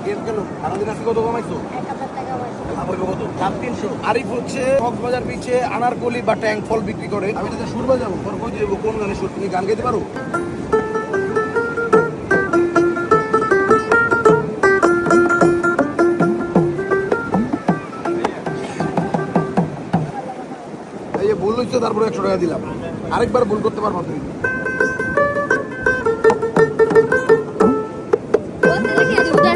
কেন কেন আমাদের কাছে কত কমাইছো? 1000 টাকা পাইছো। লাভ হইব কত? 300। আরিফ হচ্ছে কক্সবাজার বিচে আনারকলি বা ট্যাঙ্ক ফল বিক্রি করে। আমি যদি সুর বাজাবো তোর কই দেবো কোন গানে সুর? তুমি গান গাইতে পারো? এই যে ভুল হইছে তারপরে 100 টাকা দিলাম। আরেকবার ভুল করতে পারবা তুমি। বলতে কি আছে বুঝা?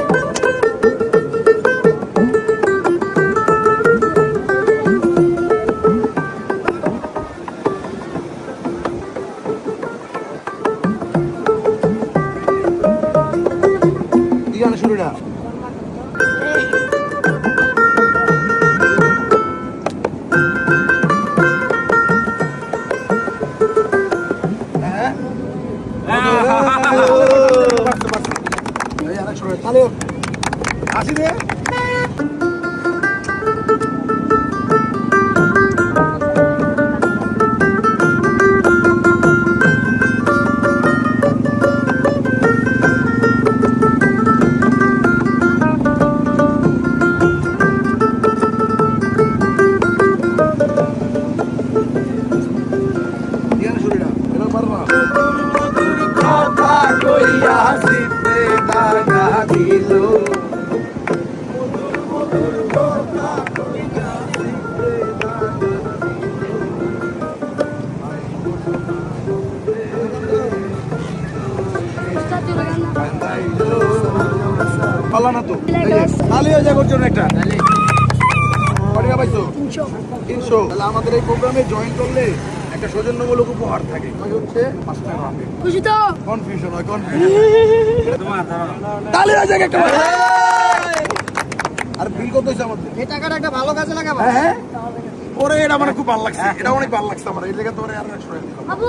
কি গানে শুরু না? হ্যাঁ? এই আরেক শুরু। তাহলে আসি রে। কি গানে শুরু না? এবার পারবা? কথা কইয়া সিতে দাগা দিল। উস্তাদ চলে গেল না। পালা না তো। তাহলে হয়ে যাবে ওর জন্য একটা। কত টাকা পাইছো? 300। 300। তাহলে আমাদের এই প্রোগ্রামে জয়েন করলে একটা সৌজন্যমূলক উপহার থাকে। ওই হচ্ছে 5 টাকা। খুশি তো? কনফিউশন হয়, কনফিউশন। তাহলে হয়ে যাবে একটা। আর বিল কত হইছে আমাদের? এই টাকাটা একটা ভালো কাজে লাগাবো। হ্যাঁ ওরে এটা মানে খুব ভালো লাগছে। এটা অনেক ভালো লাগছে আমার। এই জায়গা তোরে আর 100 টাকা দিলাম। আবু